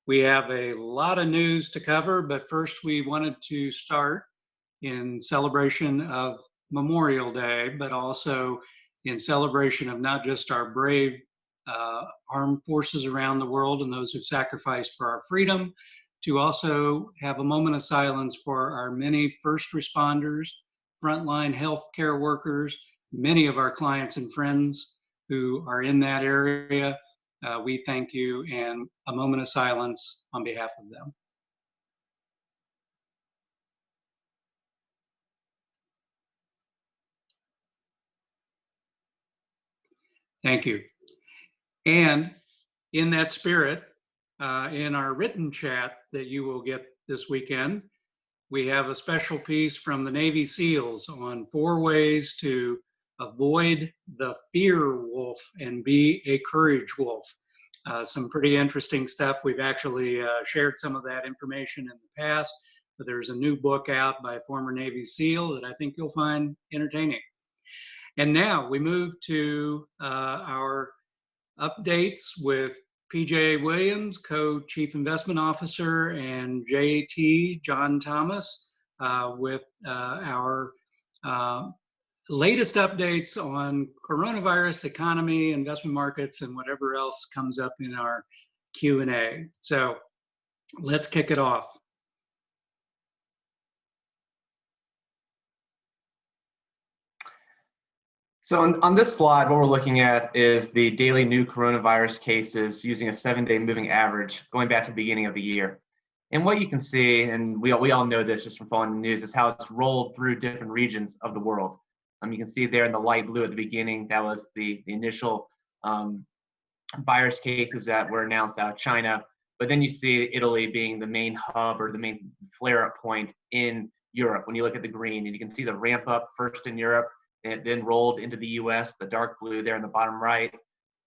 We have a lot of news to cover, but first we wanted to start in celebration of Memorial Day, but also in celebration of not just our brave armed forces around the world and those who've sacrificed for our freedom, to also have a moment of silence for our many first responders, frontline healthcare workers, many of our clients and friends who are in that area. We thank you, and a moment of silence on behalf of them. Thank you. And in that spirit, in our written chat that you will get this weekend, we have a special piece from the Navy SEALs on 4 ways to avoid the fear wolf and be a courage wolf. Some pretty interesting stuff. We've actually shared some of that information in the past, but there's a new book out by a former Navy SEAL that I think you'll find entertaining. And now we move to our updates with PJ Williams, Co-Chief Investment Officer, and JT John Thomas with our latest updates on coronavirus, economy, investment markets, and whatever else comes up in our Q&A. So let's kick it off. So on this slide, what we're looking at is the daily new coronavirus cases using a 7-day moving average going back to the beginning of the year. And what you can see, and we all know this just from following the news, is how it's rolled through different regions of the world. You can see there in the light blue at the beginning, that was the initial virus cases that were announced out of China. But then you see Italy being the main hub or the main flare-up point in Europe. When you look at the green, and you can see the ramp up first in Europe, and then rolled into the US, the dark blue there in the bottom right.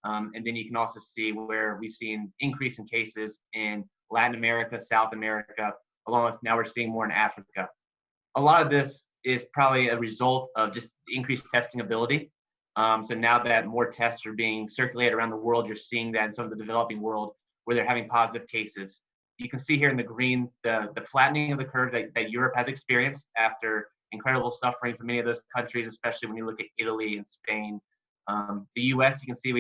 And then you can also see where we've seen increase in cases in Latin America, South America, along with now we're seeing more in Africa. A lot of this is probably a result of just increased testing ability. So now that more tests are being circulated around the world, you're seeing that in some of the developing world where they're having positive cases. You can see here in the green, the flattening of the curve that Europe has experienced after incredible suffering for many of those countries, especially when you look at Italy and Spain. The US, you can see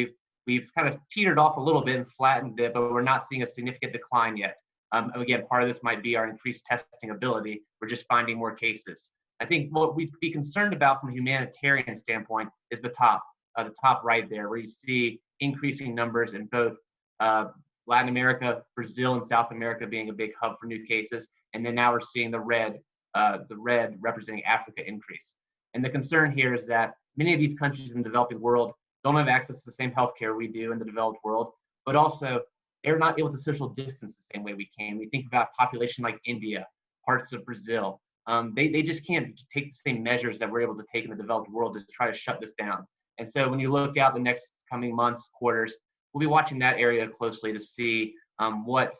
we've kind of teetered off a little bit and flattened it, but we're not seeing a significant decline yet. Again, part of this might be our increased testing ability. We're just finding more cases. I think what we'd be concerned about from a humanitarian standpoint is the top right there, where you see increasing numbers in both Latin America, Brazil, and South America being a big hub for new cases. And then now we're seeing the red representing Africa increase. And the concern here is that many of these countries in the developing world don't have access to the same healthcare we do in the developed world, but also they're not able to social distance the same way we can. We think about population like India, parts of Brazil. They just can't take the same measures that we're able to take in the developed world to try to shut this down. And so when you look out the next coming months, quarters, we'll be watching that area closely to see what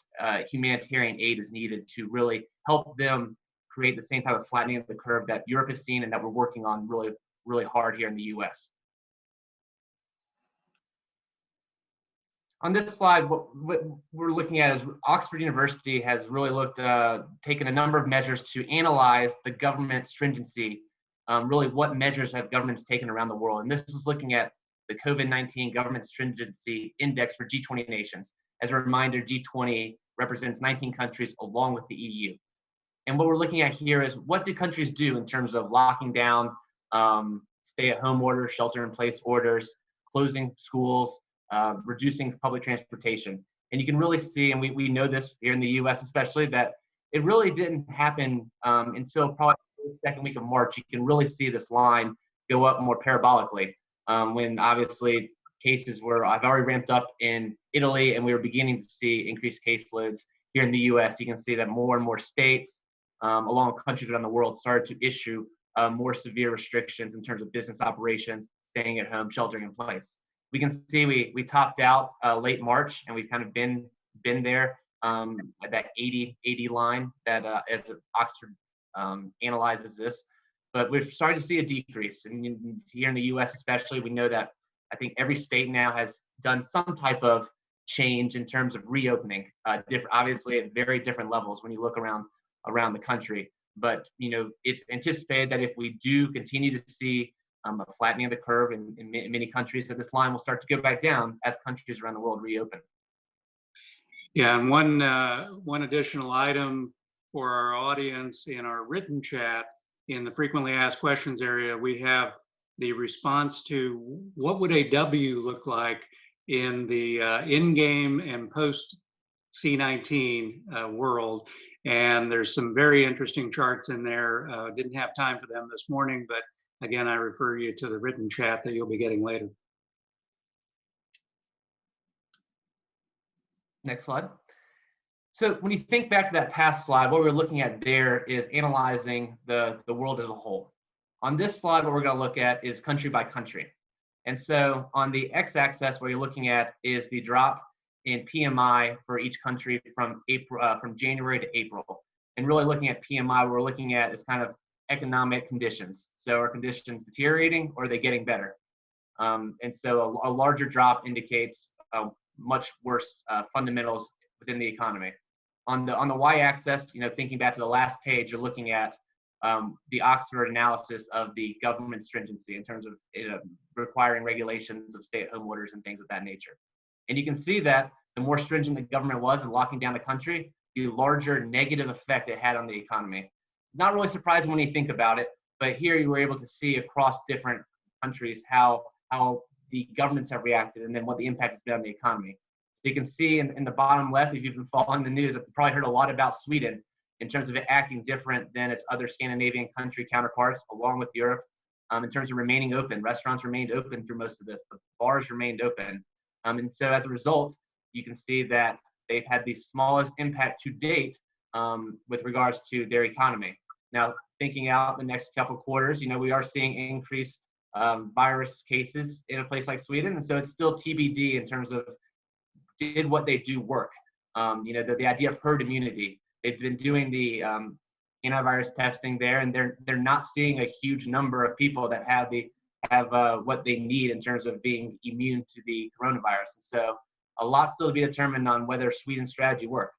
humanitarian aid is needed to really help them create the same type of flattening of the curve that Europe has seen and that we're working on really, really hard here in the US. On this slide, what we're looking at is Oxford University has really taken a number of measures to analyze the government stringency, really what measures have governments taken around the world. And this is looking at the COVID-19 Government Stringency Index for G20 nations. As a reminder, G20 represents 19 countries along with the EU. And what we're looking at here is what do countries do in terms of locking down stay-at-home orders, shelter-in-place orders, closing schools, reducing public transportation. And you can really see, and we know this here in the US especially, that it really didn't happen until probably the second week of March. You can really see this line go up more parabolically when obviously cases have already ramped up in Italy and we were beginning to see increased caseloads here in the US. You can see that more and more states along with countries around the world started to issue more severe restrictions in terms of business operations, staying at home, sheltering in place. We can see we topped out late March, and we've kind of been there at that 80 line that as Oxford analyzes this. But we're starting to see a decrease. And here in the US especially, we know that I think every state now has done some type of change in terms of reopening, obviously at very different levels when you look around the country. But it's anticipated that if we do continue to see a flattening of the curve in many countries, that this line will start to go back down as countries around the world reopen. Yeah, and one additional item for our audience in our written chat, in the frequently asked questions area, we have the response to what would a W look like in the in-game and post C19 world. And there's some very interesting charts in there. Didn't have time for them this morning, but again, I refer you to the written chat that you'll be getting later. Next slide. So when you think back to that past slide, what we're looking at there is analyzing the world as a whole. On this slide, what we're going to look at is country by country. And so on the x-axis, what you're looking at is the drop in PMI for each country from January to April. And really looking at PMI, what we're looking at is kind of economic conditions. So are conditions deteriorating or are they getting better? And so a larger drop indicates much worse fundamentals within the economy. On the y-axis, thinking back to the last page, you're looking at the Oxford analysis of the government stringency in terms of requiring regulations of stay-at-home orders and things of that nature. And you can see that the more stringent the government was in locking down the country, the larger negative effect it had on the economy. Not really surprising when you think about it, but here you were able to see across different countries how the governments have reacted and then what the impact has been on the economy. So you can see in the bottom left, if you've been following the news, you've probably heard a lot about Sweden in terms of it acting different than its other Scandinavian country counterparts, along with Europe, in terms of remaining open. Restaurants remained open through most of this. The bars remained open. And so as a result, you can see that they've had the smallest impact to date with regards to their economy. Now, thinking out the next couple of quarters, we are seeing increased virus cases in a place like Sweden. And so it's still TBD in terms of did what they do work. The idea of herd immunity. They've been doing the antivirus testing there, and they're not seeing a huge number of people that have what they need in terms of being immune to the coronavirus. So a lot still to be determined on whether Sweden's strategy worked.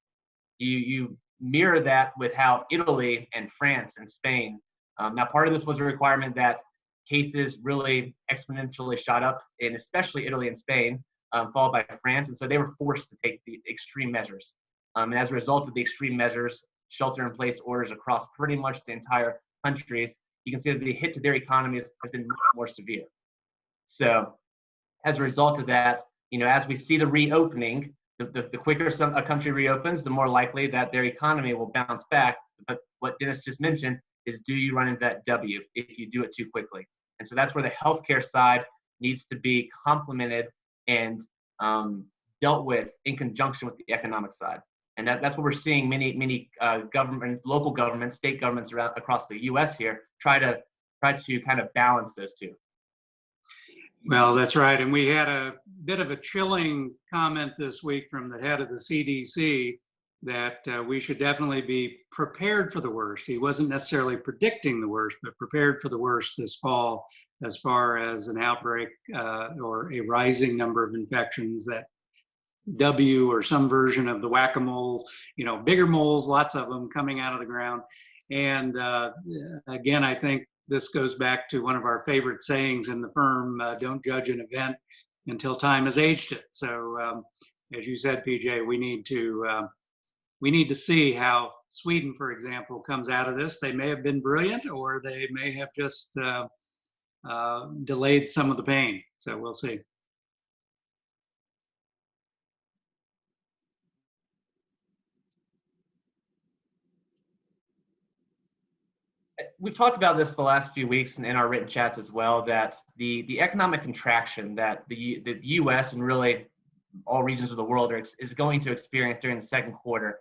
You mirror that with how Italy and France and Spain. Now, part of this was a requirement that cases really exponentially shot up in especially Italy and Spain, followed by France, and so they were forced to take the extreme measures. And as a result of the extreme measures, shelter-in-place orders across pretty much the entire countries, you can see that the hit to their economies has been much more severe. So as a result of that, as we see the reopening, the quicker a country reopens, the more likely that their economy will bounce back. But what Dennis just mentioned is, do you run into that W if you do it too quickly? And so that's where the healthcare side needs to be complemented and dealt with in conjunction with the economic side. And that's what we're seeing many local governments, state governments across the U.S. here try to kind of balance those two. Well, that's right. And we had a bit of a chilling comment this week from the head of the CDC that we should definitely be prepared for the worst. He wasn't necessarily predicting the worst, but prepared for the worst this fall as far as an outbreak or a rising number of infections, that W or some version of the whack-a-mole, bigger moles, lots of them coming out of the ground. And again, I think this goes back to one of our favorite sayings in the firm, don't judge an event until time has aged it. So as you said, PJ, we need to see how Sweden, for example, comes out of this. They may have been brilliant, or they may have just delayed some of the pain. So we'll see. We've talked about this the last few weeks and in our written chats as well, that the economic contraction that the U.S. and really all regions of the world is going to experience during the second quarter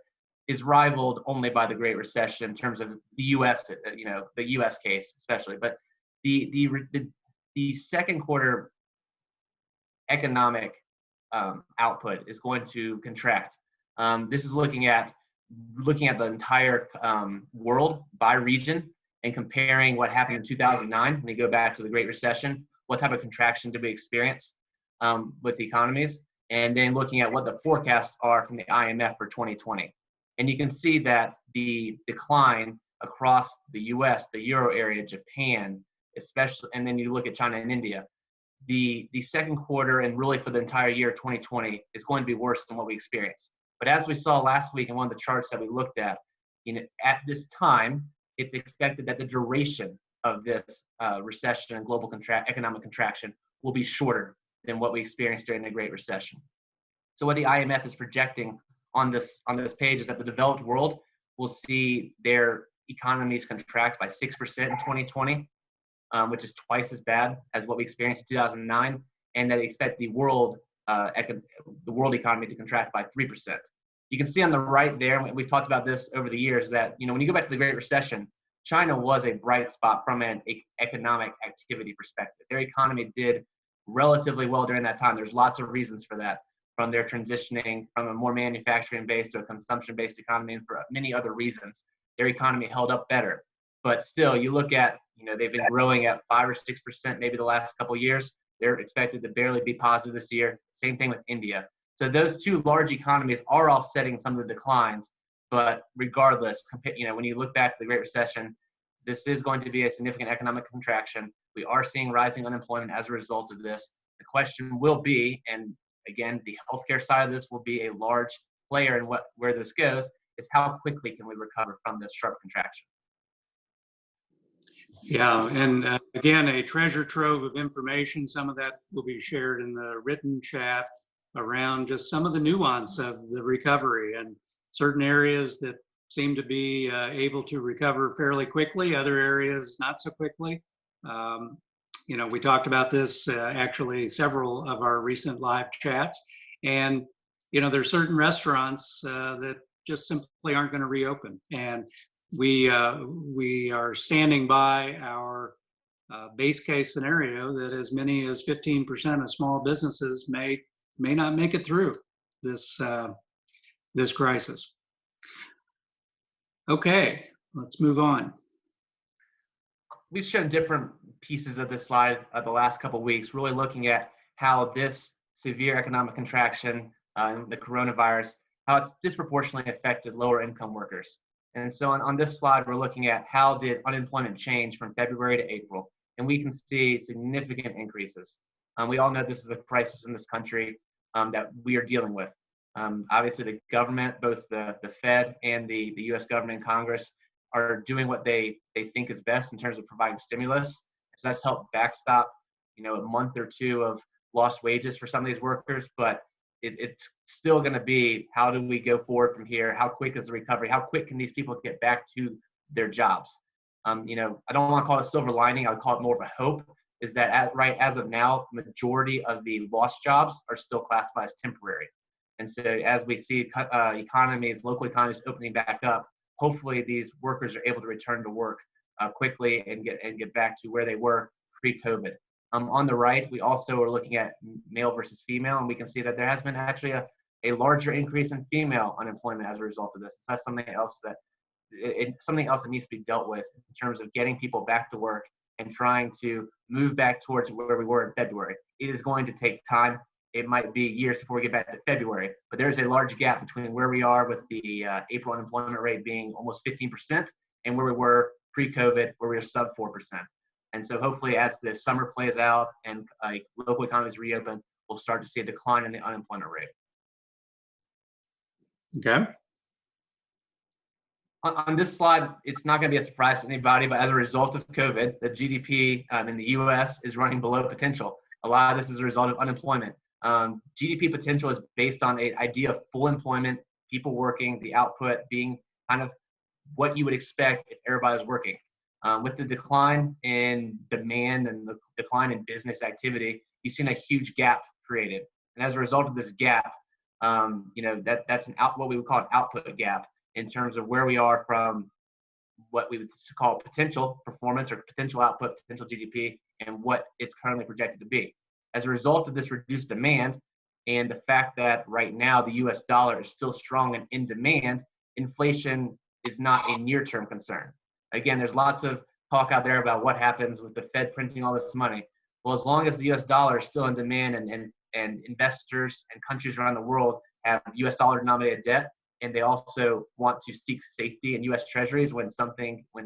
is rivaled only by the Great Recession in terms of the U.S. The U.S. case especially. But the second quarter economic output is going to contract. This is looking at the entire world by region and comparing what happened in 2009 when you go back to the Great Recession. What type of contraction did we experience with the economies? and then looking at what the forecasts are from the IMF for 2020. And you can see that the decline across the US, the Euro area, Japan, especially, and then you look at China and India, the second quarter and really for the entire year 2020 is going to be worse than what we experienced. But as we saw last week in one of the charts that we looked at, at this time, it's expected that the duration of this recession and global economic contraction will be shorter than what we experienced during the Great Recession. So what the IMF is projecting on this page is that the developed world will see their economies contract by 6% in 2020, which is twice as bad as what we experienced in 2009, and that they expect the world economy to contract by 3%. You can see on the right there, and we've talked about this over the years, that when you go back to the Great Recession, China was a bright spot from an economic activity perspective. Their economy did relatively well during that time. There's lots of reasons for that, from their transitioning from a more manufacturing-based to a consumption-based economy, and for many other reasons. Their economy held up better. But still, you look at, they've been growing at 5 or 6% maybe the last couple of years. They're expected to barely be positive this year. Same thing with India. So those two large economies are offsetting some of the declines. But regardless, when you look back to the Great Recession, this is going to be a significant economic contraction. We are seeing rising unemployment as a result of this. The question will be, and again, the healthcare side of this will be a large player in where this goes, is how quickly can we recover from this sharp contraction? Yeah, and again, a treasure trove of information. Some of that will be shared in the written chat around just some of the nuance of the recovery, and certain areas that seem to be able to recover fairly quickly, other areas not so quickly. We talked about this actually several of our recent live chats, and there's certain restaurants that just simply aren't going to reopen, and we are standing by our base case scenario that as many as 15% of small businesses may not make it through this crisis. Okay, let's move on. We've shown different pieces of this slide the last couple of weeks, really looking at how this severe economic contraction and the coronavirus, how it's disproportionately affected lower income workers. And so on this slide, we're looking at how did unemployment change from February to April, and we can see significant increases. We all know this is a crisis in this country that we are dealing with. Obviously, the government, both the Fed and the U.S. government and Congress, are doing what they think is best in terms of providing stimulus. So that's helped backstop, a month or two of lost wages for some of these workers. But it's still going to be, how do we go forward from here? How quick is the recovery? How quick can these people get back to their jobs? I don't want to call it a silver lining. I would call it more of a hope, is that as of now, majority of the lost jobs are still classified as temporary. And so as we see local economies opening back up, hopefully these workers are able to return to work quickly and get back to where they were pre-COVID. On the right, we also are looking at male versus female, and we can see that there has been actually a larger increase in female unemployment as a result of this. So that's something else that needs to be dealt with in terms of getting people back to work and trying to move back towards where we were in February. It is going to take time. It might be years before we get back to February, but there's a large gap between where we are with the April unemployment rate being almost 15% and where we were pre-COVID, where we were sub 4%. And so hopefully as the summer plays out and local economies reopen, we'll start to see a decline in the unemployment rate. Okay. On this slide, it's not going to be a surprise to anybody, but as a result of COVID, the GDP in the U.S. is running below potential. A lot of this is a result of unemployment. GDP potential is based on an idea of full employment, people working, the output being kind of what you would expect if everybody was working. With the decline in demand and the decline in business activity, you've seen a huge gap created. And as a result of this gap, that's what we would call an output gap in terms of where we are from what we would call potential performance or potential output, potential GDP, and what it's currently projected to be. As a result of this reduced demand and the fact that right now the US dollar is still strong and in demand, inflation is not a near-term concern. Again, there's lots of talk out there about what happens with the Fed printing all this money. Well, as long as the US dollar is still in demand and and investors and countries around the world have US dollar denominated debt, and they also want to seek safety in US treasuries when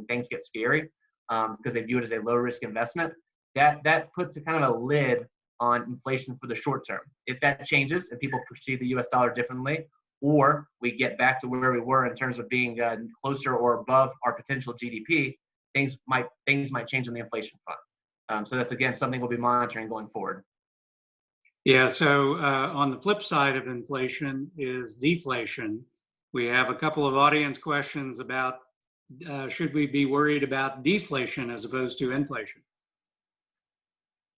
things get scary, because they view it as a low risk investment. That puts a kind of a lid on inflation for the short term. If that changes and people perceive the US dollar differently, or we get back to where we were in terms of being closer or above our potential GDP, things might change on the inflation front. So that's, again, something we'll be monitoring going forward. Yeah, so on the flip side of inflation is deflation. We have a couple of audience questions about should we be worried about deflation as opposed to inflation?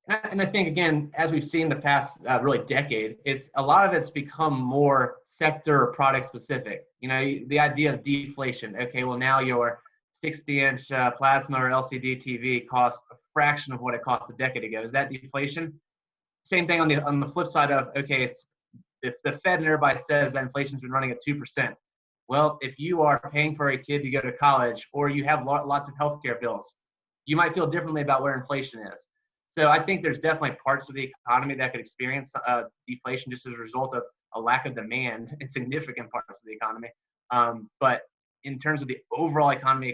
And I think, again, as we've seen the past really decade, a lot of it's become more sector or product specific. You know, the idea of deflation. Okay, well, now your 60-inch plasma or LCD TV costs a fraction of what it cost a decade ago. Is that deflation? Same thing on the flip side of, okay, if the Fed and everybody says that inflation's been running at 2%, well, if you are paying for a kid to go to college or you have lots of healthcare bills, you might feel differently about where inflation is. So I think there's definitely parts of the economy that could experience deflation just as a result of a lack of demand in significant parts of the economy. But in terms of the overall economy,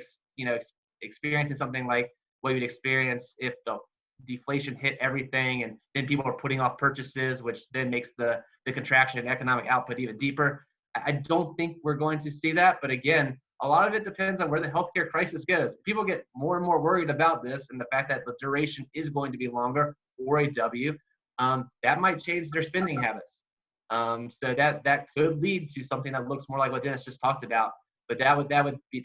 experiencing something like what you'd experience if the deflation hit everything and then people are putting off purchases, which then makes the contraction in economic output even deeper. I don't think we're going to see that. But again, a lot of it depends on where the healthcare crisis goes. People get more and more worried about this and the fact that the duration is going to be longer or a W. That might change their spending habits. So that could lead to something that looks more like what Dennis just talked about. But that would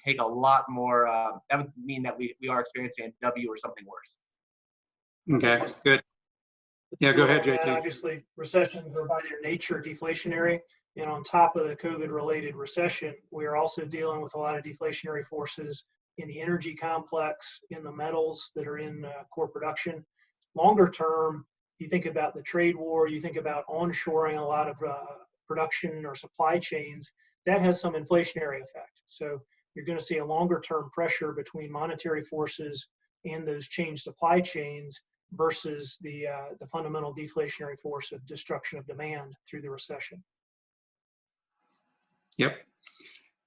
take a lot more. That would mean that we are experiencing a W or something worse. Okay, good. Yeah, go ahead, JT. Obviously, recessions are by their nature deflationary. And on top of the COVID-related recession, we are also dealing with a lot of deflationary forces in the energy complex, in the metals that are in core production. Longer term, you think about the trade war, you think about onshoring a lot of production or supply chains, that has some inflationary effect. So you're going to see a longer term pressure between monetary forces and those changed supply chains versus the fundamental deflationary force of destruction of demand through the recession. Yep.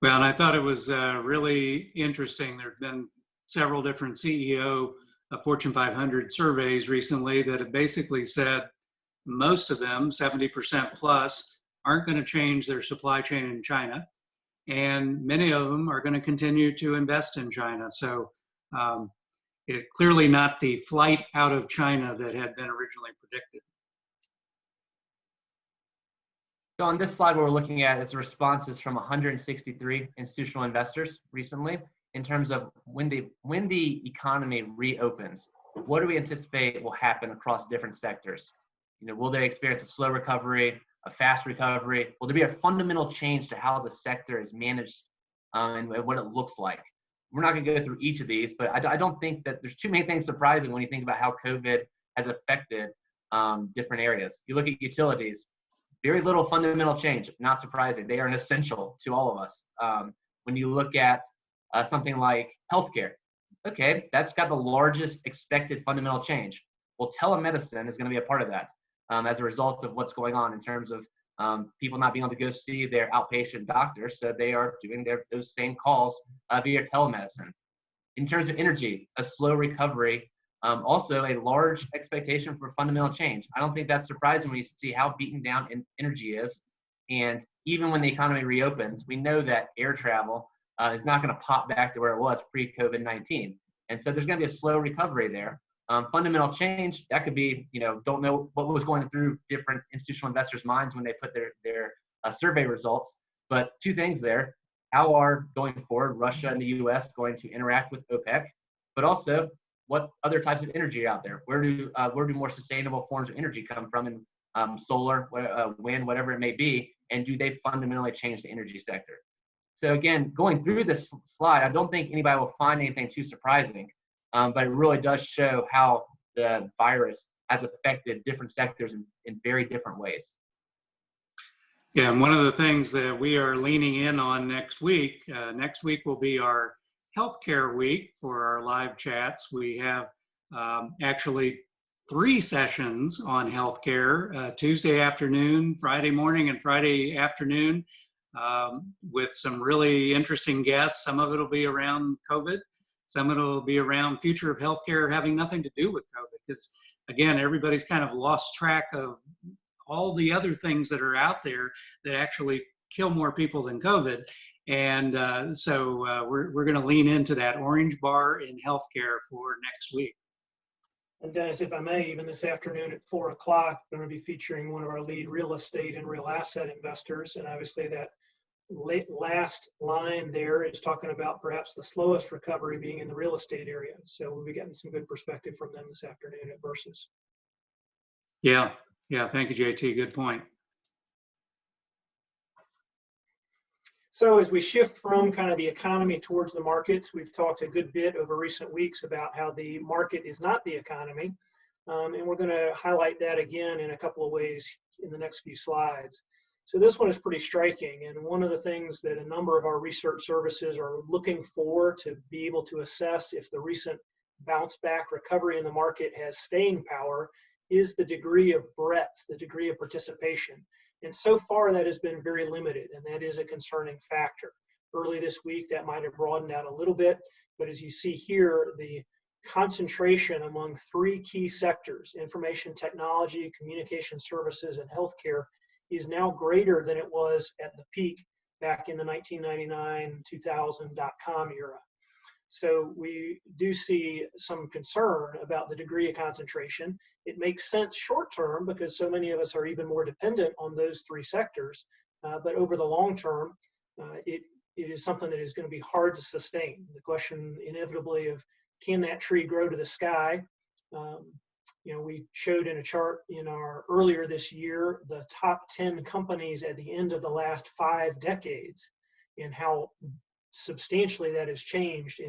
Well, and I thought it was really interesting. There have been several different CEO of Fortune 500 surveys recently that have basically said most of them, 70% plus, aren't going to change their supply chain in China. And many of them are going to continue to invest in China. So it's clearly not the flight out of China that had been originally predicted. So on this slide, what we're looking at is the responses from 163 institutional investors recently in terms of when the economy reopens, what do we anticipate will happen across different sectors? You know, will they experience a slow recovery, a fast recovery? Will there be a fundamental change to how the sector is managed and what it looks like? We're not going to go through each of these, but I don't think that there's too many things surprising when you think about how COVID has affected different areas. You look at utilities. Very little fundamental change, not surprising. They are an essential to all of us. When you look at something like healthcare, okay, that's got the largest expected fundamental change. Well, telemedicine is going to be a part of that as a result of what's going on in terms of people not being able to go see their outpatient doctor, so they are doing those same calls via telemedicine. In terms of energy, a slow recovery. Also, a large expectation for fundamental change. I don't think that's surprising when you see how beaten down energy is. And even when the economy reopens, we know that air travel is not going to pop back to where it was pre-COVID-19. And so there's going to be a slow recovery there. Fundamental change, that could be, don't know what was going through different institutional investors' minds when they put their survey results. But two things there. How are, going forward, Russia and the U.S. going to interact with OPEC? But also, what other types of energy are out there? Where do more sustainable forms of energy come from, in solar, wind, whatever it may be, and do they fundamentally change the energy sector? So again, going through this slide, I don't think anybody will find anything too surprising, but it really does show how the virus has affected different sectors in very different ways. Yeah, and one of the things that we are leaning in on next week will be our healthcare week for our live chats. We have actually 3 sessions on healthcare, Tuesday afternoon, Friday morning, and Friday afternoon, with some really interesting guests. Some of it will be around COVID. Some of it will be around future of healthcare having nothing to do with COVID. Because again, everybody's kind of lost track of all the other things that are out there that actually kill more people than COVID. And so we're going to lean into that orange bar in healthcare for next week. And Dennis, if I may, even this afternoon at 4 o'clock, I'm going to be featuring one of our lead real estate and real asset investors. And obviously that last line there is talking about perhaps the slowest recovery being in the real estate area. So we'll be getting some good perspective from them this afternoon at Versus. Yeah. Thank you, JT. Good point. So as we shift from kind of the economy towards the markets, we've talked a good bit over recent weeks about how the market is not the economy. And we're going to highlight that again in a couple of ways in the next few slides. So this one is pretty striking. And one of the things that a number of our research services are looking for to be able to assess if the recent bounce back recovery in the market has staying power is the degree of breadth, the degree of participation. And so far that has been very limited, and that is a concerning factor. Early this week that might have broadened out a little bit, but as you see here, the concentration among 3 key sectors, information technology, communication services, and healthcare, is now greater than it was at the peak back in the 1999-2000 dot-com era. So we do see some concern about the degree of concentration. It makes sense short term because so many of us are even more dependent on those 3 sectors. But over the long term, it is something that is going to be hard to sustain. The question inevitably of can that tree grow to the sky? We showed in a chart in our earlier this year the top 10 companies at the end of the last 5 decades and how substantially that has changed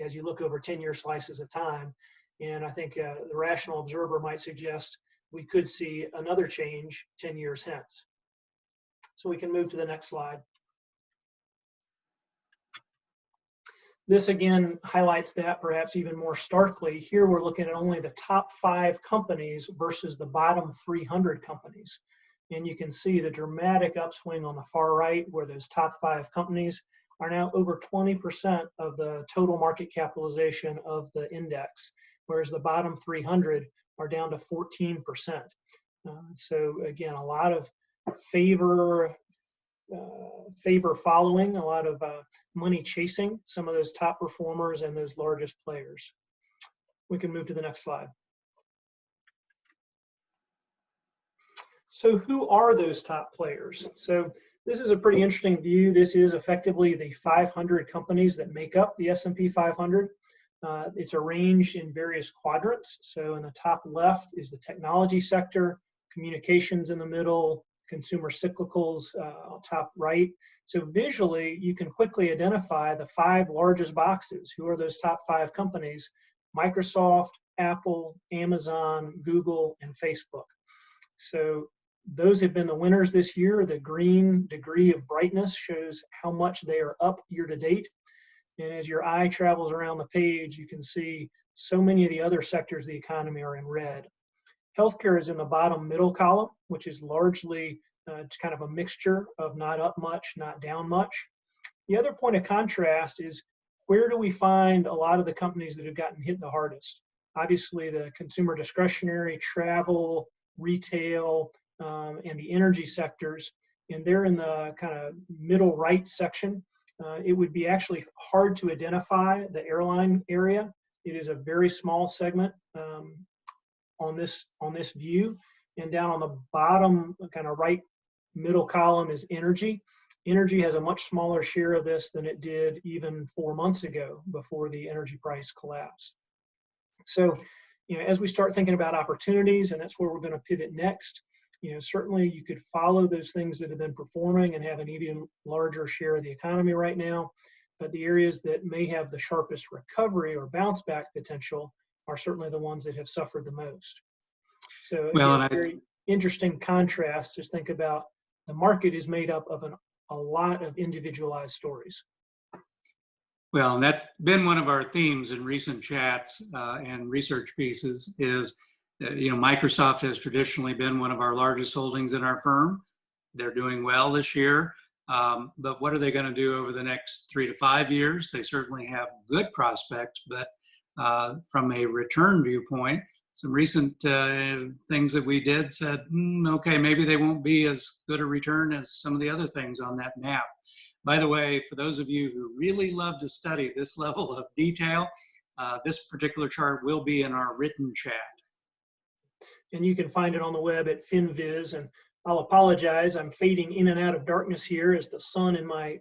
as you look over 10-year slices of time. And I think the rational observer might suggest we could see another change 10 years hence. So we can move to the next slide. This again highlights that perhaps even more starkly. Here we're looking at only the top 5 companies versus the bottom 300 companies. And you can see the dramatic upswing on the far right where those top 5 companies are now over 20% of the total market capitalization of the index, whereas the bottom 300 are down to 14%. So again, a lot of favor following, a lot of money chasing some of those top performers and those largest players. We can move to the next slide. So who are those top players? So this is a pretty interesting view. This is effectively the 500 companies that make up the S&P 500. It's arranged in various quadrants. So in the top left is the technology sector, communications in the middle, consumer cyclicals top right. So visually, you can quickly identify the 5 largest boxes. Who are those top 5 companies? Microsoft, Apple, Amazon, Google, and Facebook. So those have been the winners this year. The green degree of brightness shows how much they are up year to date. And as your eye travels around the page, you can see so many of the other sectors of the economy are in red. Healthcare is in the bottom middle column, which is largely kind of a mixture of not up much, not down much. The other point of contrast is where do we find a lot of the companies that have gotten hit the hardest? Obviously, the consumer discretionary, travel, retail, and the energy sectors, and they're in the kind of middle right section. It would be actually hard to identify the airline area. It is a very small segment on this view. And down on the bottom, kind of right middle column is energy. Energy has a much smaller share of this than it did even 4 months ago before the energy price collapse. So, as we start thinking about opportunities, and that's where we're going to pivot next, certainly you could follow those things that have been performing and have an even larger share of the economy right now. But the areas that may have the sharpest recovery or bounce back potential are certainly the ones that have suffered the most. So again, very interesting contrast. Just think about the market is made up of a lot of individualized stories. Well, and that's been one of our themes in recent chats and research pieces is, Microsoft has traditionally been one of our largest holdings in our firm. They're doing well this year. But what are they going to do over the next 3 to 5 years? They certainly have good prospects, but from a return viewpoint, some recent things that we did said, okay, maybe they won't be as good a return as some of the other things on that map. By the way, for those of you who really love to study this level of detail, this particular chart will be in our written chat. And you can find it on the web at FinViz. And I'll apologize, I'm fading in and out of darkness here as the sun in my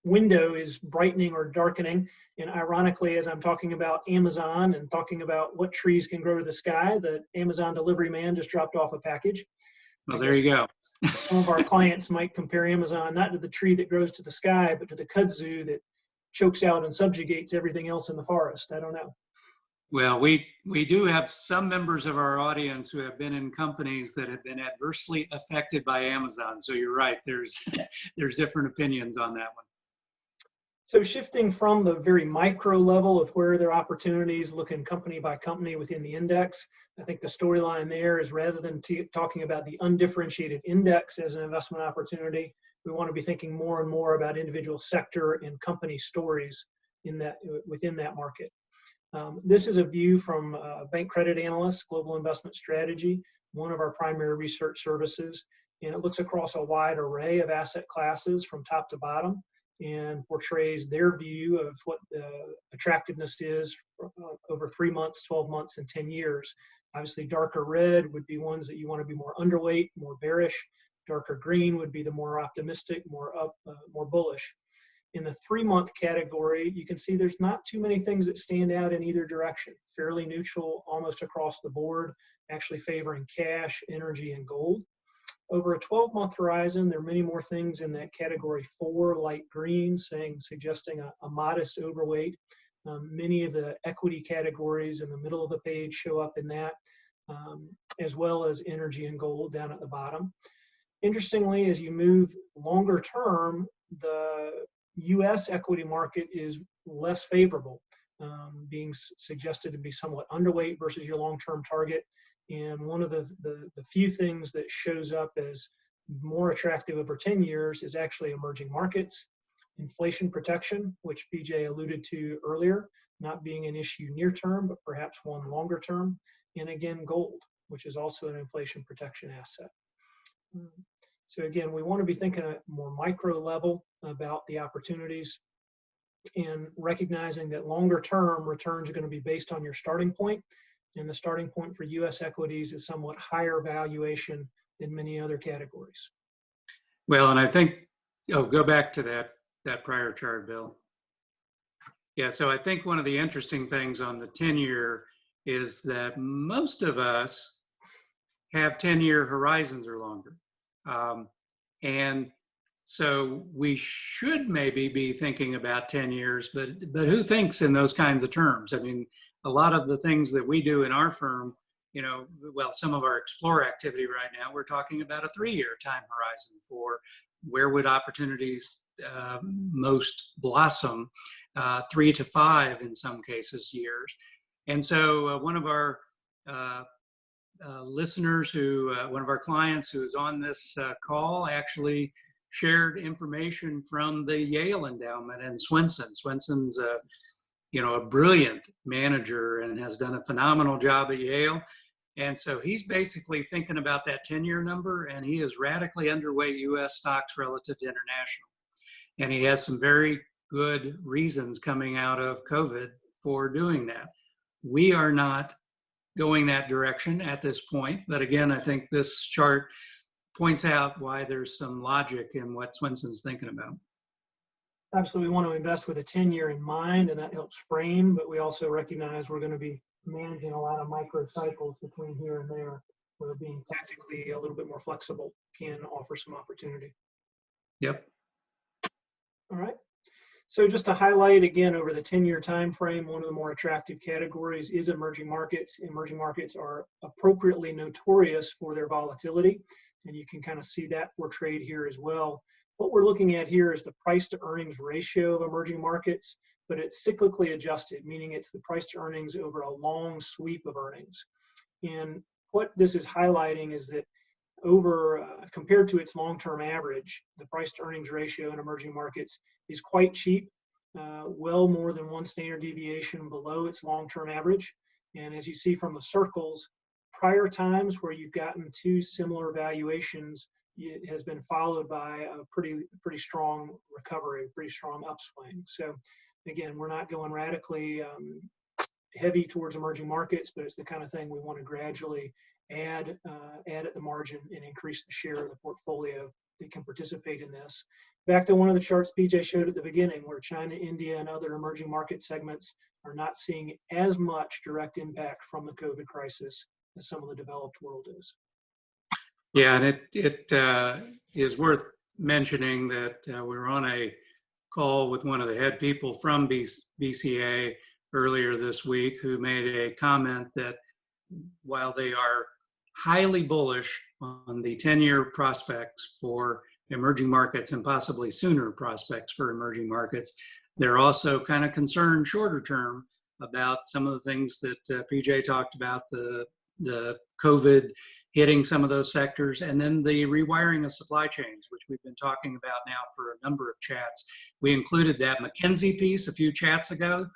window is brightening or darkening. And ironically, as I'm talking about Amazon and talking about what trees can grow to the sky, the Amazon delivery man just dropped off a package. Well, there you go. Some of our clients might compare Amazon not to the tree that grows to the sky, but to the kudzu that chokes out and subjugates everything else in the forest. I don't know. Well, we do have some members of our audience who have been in companies that have been adversely affected by Amazon. So you're right, there's different opinions on that one. So shifting from the very micro level of where there are opportunities, looking company by company within the index, I think the storyline there is rather than talking about the undifferentiated index as an investment opportunity, we want to be thinking more and more about individual sector and company stories within that market. This is a view from Bank Credit Analyst, Global Investment Strategy, one of our primary research services, and it looks across a wide array of asset classes from top to bottom and portrays their view of what the attractiveness is over 3 months, 12 months, and 10 years. Obviously, darker red would be ones that you want to be more underweight, more bearish. Darker green would be the more optimistic, more bullish. In the 3-month category, you can see there's not too many things that stand out in either direction. Fairly neutral almost across the board, actually favoring cash, energy, and gold. Over a 12-month horizon, there are many more things in that category 4, light green, suggesting a modest overweight. Many of the equity categories in the middle of the page show up in that, as well as energy and gold down at the bottom. Interestingly, as you move longer term, the U.S. equity market is less favorable, being suggested to be somewhat underweight versus your long-term target. And one of the few things that shows up as more attractive over 10 years is actually emerging markets, inflation protection, which PJ alluded to earlier, not being an issue near term, but perhaps one longer term, and again, gold, which is also an inflation protection asset. So again, we want to be thinking at a more micro level about the opportunities and recognizing that longer term returns are going to be based on your starting point. And the starting point for U.S. equities is somewhat higher valuation than many other categories. Well, and I think, go back to that prior chart, Bill. Yeah, so I think one of the interesting things on the 10-year is that most of us have 10-year horizons or longer. And so we should maybe be thinking about 10 years, but who thinks in those kinds of terms? I mean, a lot of the things that we do in our firm, some of our explore activity right now, we're talking about a 3-year time horizon for where would opportunities most blossom, 3 to 5 in some cases years. And so one of our listeners one of our clients who is on this call actually shared information from the Yale Endowment and Swenson. Swenson's a brilliant manager and has done a phenomenal job at Yale. And so he's basically thinking about that 10-year number, and he is radically underweight U.S. stocks relative to international. And he has some very good reasons coming out of COVID for doing that. We are not going that direction at this point. But again, I think this chart points out why there's some logic in what Swenson's thinking about. Absolutely, we want to invest with a 10-year in mind, and that helps frame, but we also recognize we're going to be managing a lot of micro cycles between here and there, where being tactically a little bit more flexible can offer some opportunity. Yep. All right. So just to highlight again, over the 10-year time frame, one of the more attractive categories is emerging markets. Emerging markets are appropriately notorious for their volatility, and you can kind of see that portrayed here as well. What we're looking at here is the price to earnings ratio of emerging markets, but it's cyclically adjusted, meaning it's the price to earnings over a long sweep of earnings. And what this is highlighting is that compared to its long-term average, the price to earnings ratio in emerging markets is quite cheap, well more than one standard deviation below its long-term average. And as you see from the circles, prior times where you've gotten two similar valuations, it has been followed by a pretty strong recovery, pretty strong upswing. So again, we're not going radically heavy towards emerging markets, but it's the kind of thing we want to gradually add at the margin and increase the share of the portfolio that can participate in this. Back to one of the charts PJ showed at the beginning, where China, India, and other emerging market segments are not seeing as much direct impact from the COVID crisis as some of the developed world is. Yeah, and it is worth mentioning that we were on a call with one of the head people from BCA earlier this week, who made a comment that while they are highly bullish on the 10-year prospects for emerging markets and possibly sooner prospects for emerging markets, they're also kind of concerned shorter term about some of the things that PJ talked about, the COVID hitting some of those sectors, and then the rewiring of supply chains, which we've been talking about now for a number of chats. We included that McKinsey piece a few chats ago.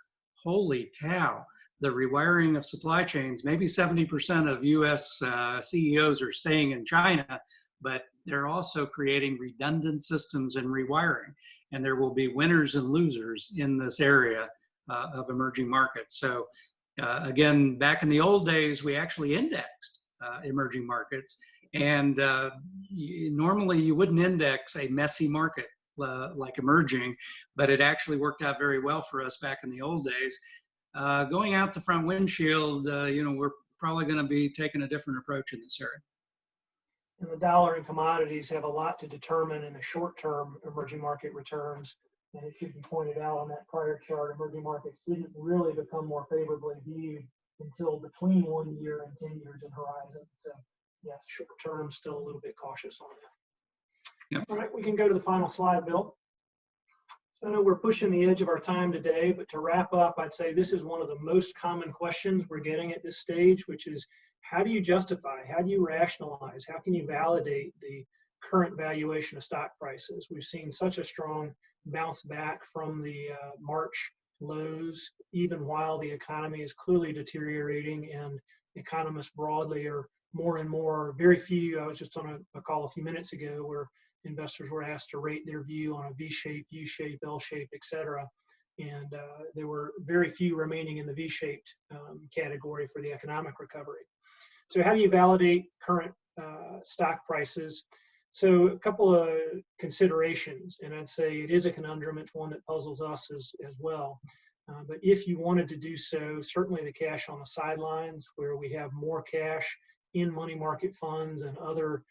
Holy cow, the rewiring of supply chains, maybe 70% of US CEOs are staying in China, but they're also creating redundant systems and rewiring. And there will be winners and losers in this area of emerging markets. So again, back in the old days, we actually indexed emerging markets. And normally you wouldn't index a messy market like emerging, but it actually worked out very well for us back in the old days. Going out the front windshield, we're probably going to be taking a different approach in this area. And the dollar and commodities have a lot to determine in the short-term emerging market returns. And it should be pointed out on that prior chart, emerging markets didn't really become more favorably viewed until between 1 year and 10 years in horizon. So yeah, short term, still a little bit cautious on that. Yep. All right, we can go to the final slide, Bill. So I know we're pushing the edge of our time today, but to wrap up, I'd say this is one of the most common questions we're getting at this stage, which is how do you justify, how do you rationalize, how can you validate the current valuation of stock prices? We've seen such a strong bounce back from the March lows, even while the economy is clearly deteriorating, and economists broadly are more and more, very few, I was just on a call a few minutes ago where investors were asked to rate their view on a V-shape, U-shape, L-shape, et cetera. And there were very few remaining in the V-shaped category for the economic recovery. So how do you validate current stock prices? So a couple of considerations, and I'd say it is a conundrum. It's one that puzzles us as well. But if you wanted to do so, certainly the cash on the sidelines, where we have more cash in money market funds and other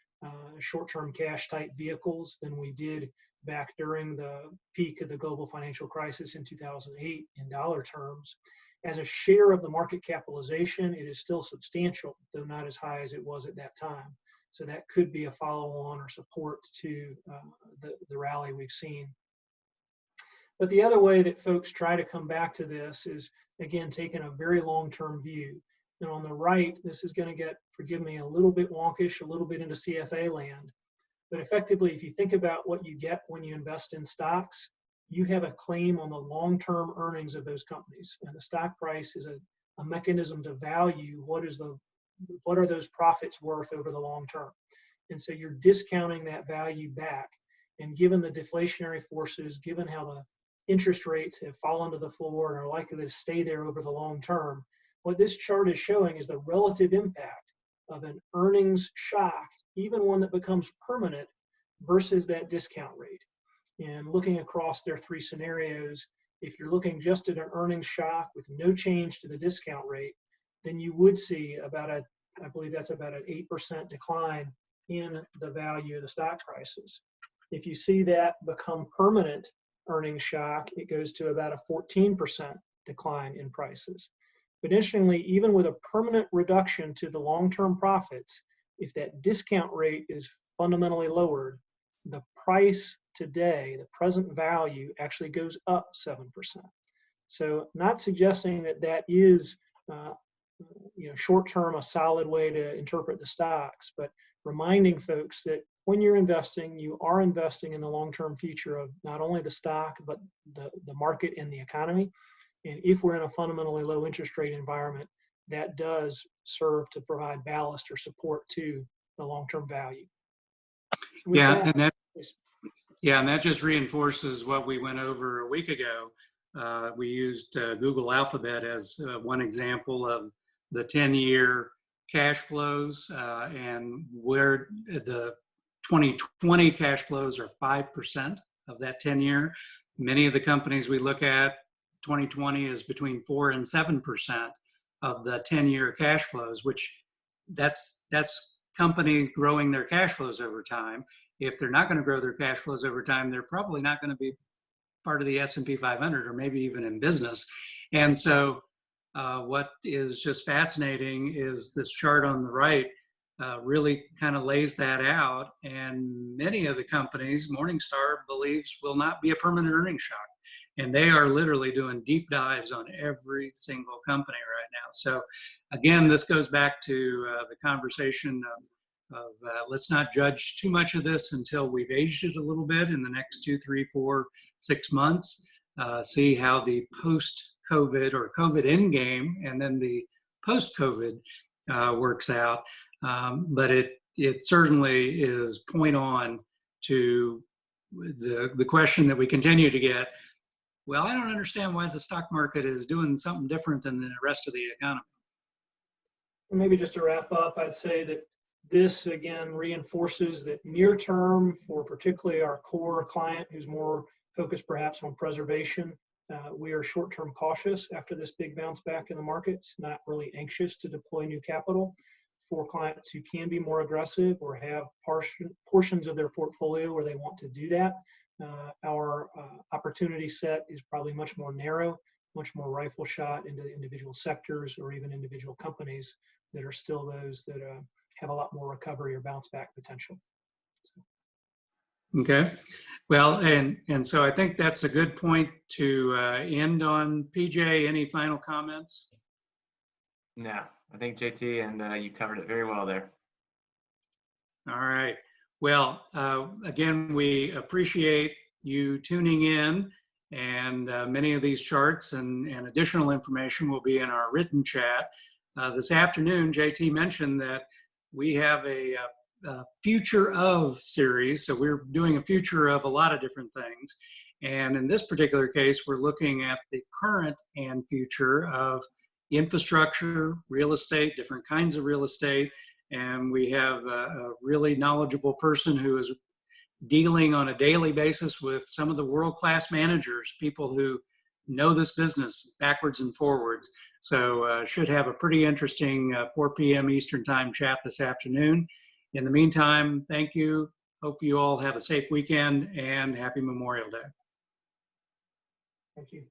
short-term cash type vehicles than we did back during the peak of the global financial crisis in 2008 in dollar terms. As a share of the market capitalization, it is still substantial, though not as high as it was at that time. So that could be a follow-on or support to the rally we've seen. But the other way that folks try to come back to this is, again, taking a very long-term view. And on the right, this is going to get, forgive me, a little bit wonkish, a little bit into CFA land. But effectively, if you think about what you get when you invest in stocks, you have a claim on the long-term earnings of those companies. And the stock price is a mechanism to value what are those profits worth over the long term. And so you're discounting that value back. And given the deflationary forces, given how the interest rates have fallen to the floor and are likely to stay there over the long term, what this chart is showing is the relative impact of an earnings shock, even one that becomes permanent, versus that discount rate. And looking across their three scenarios, if you're looking just at an earnings shock with no change to the discount rate, then you would see about I believe that's about an 8% decline in the value of the stock prices. If you see that become permanent earnings shock, it goes to about a 14% decline in prices. But interestingly, even with a permanent reduction to the long-term profits, if that discount rate is fundamentally lowered, the price today, the present value actually goes up 7%. So not suggesting that that is short-term a solid way to interpret the stocks, but reminding folks that when you're investing, you are investing in the long-term future of not only the stock, but the market and the economy. And if we're in a fundamentally low interest rate environment, that does serve to provide ballast or support to the long-term value. So with Yeah, that, and that just reinforces what we went over a week ago. We used Google Alphabet as one example of the 10-year cash flows, and where the 2020 cash flows are 5% of that 10-year. Many of the companies we look at, 2020 is between 4 and 7% of the 10-year cash flows, which that's company growing their cash flows over time. If they're not going to grow their cash flows over time, they're probably not going to be part of the S&P 500 or maybe even in business. And so what is just fascinating is this chart on the right really kind of lays that out. And many of the companies, Morningstar believes, will not be a permanent earnings shock. And they are literally doing deep dives on every single company right now. So again, this goes back to the conversation of let's not judge too much of this until we've aged it a little bit in the next 2, 3, 4, 6 months, see how the post-COVID or COVID endgame and then the post-COVID works out. But it certainly is point on to the question that we continue to get. Well, I don't understand why the stock market is doing something different than the rest of the economy. Maybe just to wrap up, I'd say that this again reinforces that near term for particularly our core client who's more focused perhaps on preservation, we are short-term cautious after this big bounce back in the markets, not really anxious to deploy new capital. For clients who can be more aggressive or have portions of their portfolio where they want to do that, our opportunity set is probably much more narrow, much more rifle shot into individual sectors or even individual companies that are still those that have a lot more recovery or bounce back potential. Okay. Well, and so I think that's a good point to end on. PJ, any final comments? No, I think JT and you covered it very well there. All right. Well, again, we appreciate you tuning in, and many of these charts and additional information will be in our written chat. This afternoon, JT mentioned that we have a future of series. So we're doing a future of a lot of different things. And in this particular case, we're looking at the current and future of infrastructure, real estate, different kinds of real estate. And we have a really knowledgeable person who is dealing on a daily basis with some of the world-class managers, people who know this business backwards and forwards. So should have a pretty interesting 4 p.m. Eastern Time chat this afternoon. In the meantime, thank you. Hope you all have a safe weekend and happy Memorial Day. Thank you.